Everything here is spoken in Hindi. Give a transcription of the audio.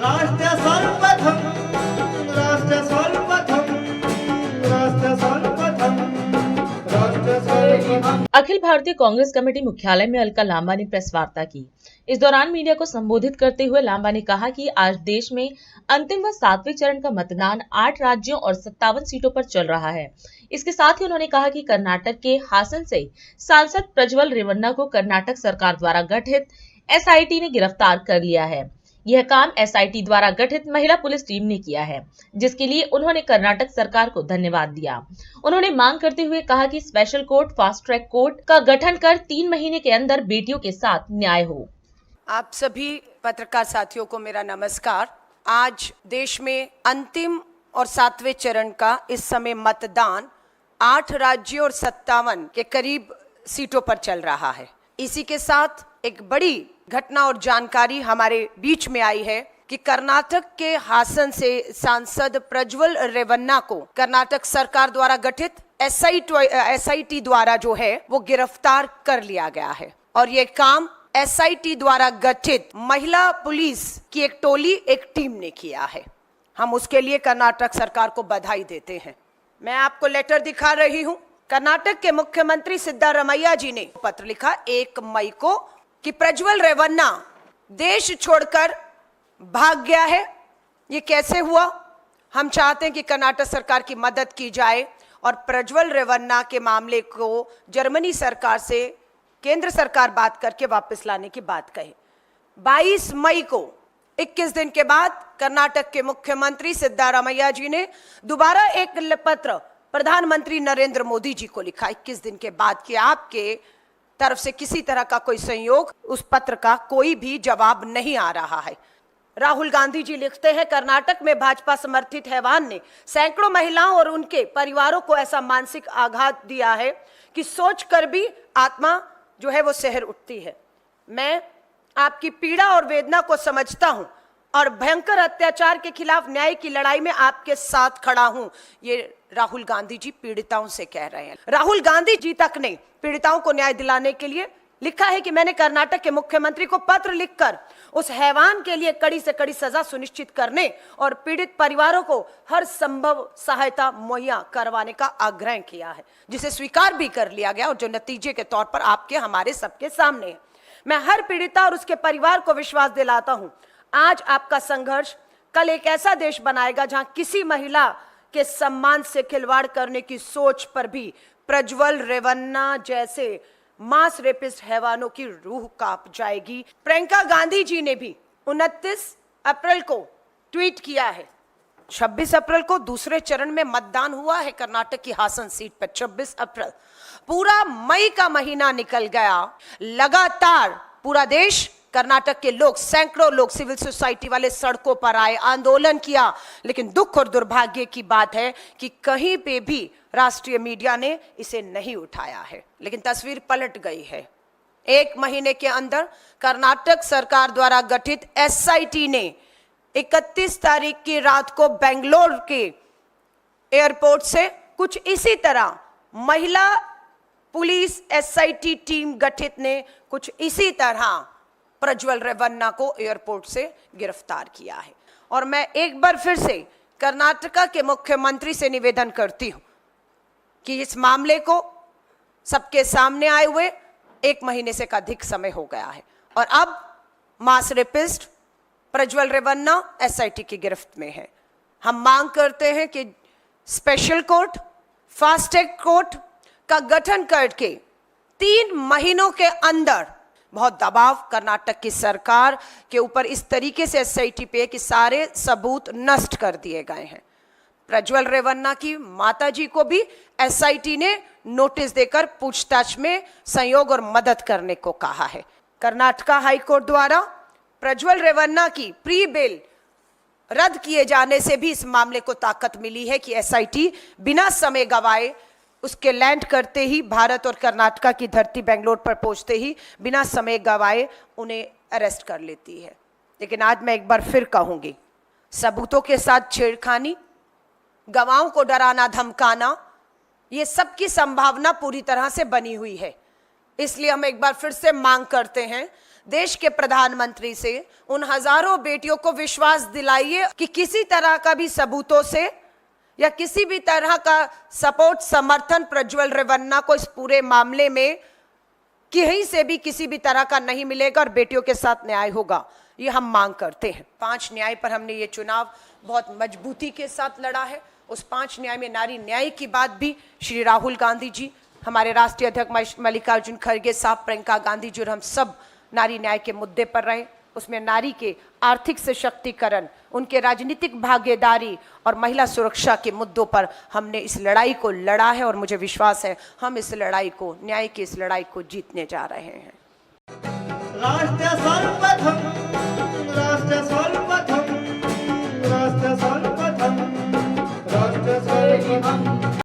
राष्ट्र सर्वप्रथम राष्ट्र सर्वप्रथम राष्ट्र सर्वप्रथम राष्ट्र सर्वप्रथम। अखिल भारतीय कांग्रेस कमेटी मुख्यालय में अलका लांबा ने प्रेस वार्ता की। इस दौरान मीडिया को संबोधित करते हुए लांबा ने कहा कि आज देश में अंतिम व 7वें चरण का मतदान 8 राज्यों और 57 सीटों पर चल रहा है। इसके साथ ही उन्होंने कहा कि कर्नाटक के हासन से सांसद प्रज्वल रेवन्ना को कर्नाटक सरकार द्वारा गठित एसआईटी ने गिरफ्तार कर लिया है। यह काम एसआईटी द्वारा गठित महिला पुलिस टीम ने किया है, जिसके लिए उन्होंने कर्नाटक सरकार को धन्यवाद दिया। उन्होंने मांग करते हुए कहा कि special court, fast track court का गठन कर 3 महीने के अंदर बेटियों के साथ न्याय हो। आप सभी पत्रकार साथियों को मेरा नमस्कार। आज देश में अंतिम और 7वें चरण का इस समय मतदान 8 राज्यों और 57 के करीब सीटों पर चल रहा है। इसी के साथ एक बड़ी घटना और जानकारी हमारे बीच में आई है कि कर्नाटक के हासन से सांसद प्रज्वल रेवन्ना को कर्नाटक सरकार द्वारा गठित एसआईटी द्वारा जो है वो गिरफ्तार कर लिया गया है। और ये काम एसआईटी द्वारा गठित महिला पुलिस की एक टोली, एक टीम ने किया है। हम उसके लिए कर्नाटक सरकार को बधाई देते हैं। मैं आपको लेटर दिखा रही हूं। कर्नाटक के मुख्यमंत्री सिद्धारमैया जी ने पत्र लिखा 1 मई को कि प्रज्वल रेवन्ना देश छोड़कर भाग गया है। ये कैसे हुआ? हम चाहते हैं कि कर्नाटक सरकार की मदद की जाए और प्रज्वल रेवन्ना के मामले को जर्मनी सरकार से केंद्र सरकार बात करके वापस लाने की बात कहे। 22 मई को 21 दिन के बाद कर्नाटक के मुख्यमंत्री सिद्धारमैया जी ने दोबारा एक पत्र प्रधानमंत्री नरेंद्र मोदी जी को लिखा 21 दिन के बाद कि आपके तरफ से किसी तरह का कोई सहयोग, उस पत्र का कोई भी जवाब नहीं आ रहा है। राहुल गांधी जी लिखते हैं, कर्नाटक में भाजपा समर्थित हैवान ने सैकड़ों महिलाओं और उनके परिवारों को ऐसा मानसिक आघात दिया है कि सोचकर भी आत्मा जो है वो सहर उठती है। मैं आपकी पीड़ा और वेदना को समझता हूं और भयंकर अत्याचार के खिलाफ न्याय की लड़ाई में आपके साथ खड़ा हूं। ये राहुल गांधी जी पीड़िताओं से कह रहे हैं। राहुल गांधी जी तक ने पीड़िताओं को न्याय दिलाने के लिए लिखा है कि मैंने कर्नाटक के मुख्यमंत्री को पत्र लिखकर उस हैवान के लिए कड़ी से कड़ी सजा सुनिश्चित करने और पीड़ित परिवारों को हर संभव सहायता मुहैया करवाने का आग्रह किया है, जिसे स्वीकार भी कर लिया गया और जो नतीजे के तौर पर आपके हमारे सबके सामने है। मैं हर पीड़िता और उसके परिवार को विश्वास दिलाता हूं, आज आपका संघर्ष कल एक ऐसा देश बनाएगा जहां किसी महिला के सम्मान से खिलवाड़ करने की सोच पर भी प्रज्वल रेवन्ना जैसे मास रेपिस्ट हैवानों की रूह कांप जाएगी। प्रियंका गांधी जी ने भी 29 अप्रैल को ट्वीट किया है। 26 अप्रैल को दूसरे चरण में मतदान हुआ है कर्नाटक की हासन सीट पर। 26 अप्रैल, पूरा मई का महीना निकल गया। लगातार पूरा देश, कर्नाटक के लोग, सैकड़ों लोग, सिविल सोसाइटी वाले सड़कों पर आए, आंदोलन किया। लेकिन दुख और दुर्भाग्य की बात है कि कहीं पे भी राष्ट्रीय मीडिया ने इसे नहीं उठाया है। लेकिन तस्वीर पलट गई है। 1 महीने के अंदर कर्नाटक सरकार द्वारा गठित एसआईटी ने 31 तारीख की रात को बेंगलोर के एयरपोर्ट से कुछ इसी तरह महिला पुलिस एसआईटी टीम गठित ने कुछ इसी तरह प्रज्वल रेवन्ना को एयरपोर्ट से गिरफ्तार किया है। और मैं एक बार फिर से कर्नाटक के मुख्यमंत्री से निवेदन करती हूं कि इस मामले को सबके सामने आए हुए 1 महीने से अधिक समय हो गया है और अब मास रेपिस्ट प्रज्वल रेवन्ना एसआईटी की गिरफ्त में है। हम मांग करते हैं कि special court, fast track court का गठन करके 3 महीनों के अंदर बहुत दबाव कर्नाटक की सरकार के ऊपर इस तरीके से एसआईटी पे कि सारे सबूत नष्ट कर दिए गए हैं। प्रज्वल रेवन्ना की माताजी को भी एसआईटी ने नोटिस देकर पूछताछ में सहयोग और मदद करने को कहा है। कर्नाटक हाई कोर्ट द्वारा प्रज्वल रेवन्ना की प्री बेल रद्द किए जाने से भी इस मामले को ताकत मिली है कि एसआईटी बिना समय गवाए उसके लैंड करते ही भारत और कर्नाटक की धरती बेंगलोर पर पहुंचते ही बिना समय गवाए उन्हें अरेस्ट कर लेती है। लेकिन आज मैं एक बार फिर कहूंगी, सबूतों के साथ छेड़खानी, गवाहों को डराना धमकाना, ये सब की संभावना पूरी तरह से बनी हुई है। इसलिए हम एक बार फिर से मांग करते हैं, देश के प्रधानमंत्री से उन हजारों बेटियों को विश्वास दिलाइए कि किसी तरह का भी सबूतों से या किसी भी तरह का सपोर्ट समर्थन प्रज्वल रेवन्ना को इस पूरे मामले में कहीं से भी किसी भी तरह का नहीं मिलेगा और बेटियों के साथ न्याय होगा, ये हम मांग करते हैं। 5 न्याय पर हमने ये चुनाव बहुत मजबूती के साथ लड़ा है। उस 5 न्याय में नारी न्याय की बात भी श्री राहुल गांधी जी, हमारे राष्ट्रीय अध्यक्ष मल्लिकार्जुन खड़गे साहब, प्रियंका गांधी जी और हम सब नारी न्याय के मुद्दे पर रहे। उसमें नारी के आर्थिक सशक्तिकरण, उनके राजनीतिक भागीदारी और महिला सुरक्षा के मुद्दों पर हमने इस लड़ाई को लड़ा है और मुझे विश्वास है हम इस लड़ाई को, न्याय की इस लड़ाई को जीतने जा रहे हैं। राष्ट्र सर्वप्रथम, राष्ट्र सर्वप्रथम, राष्ट्र सर्वप्रथम, राष्ट्र सर्वप्रथम।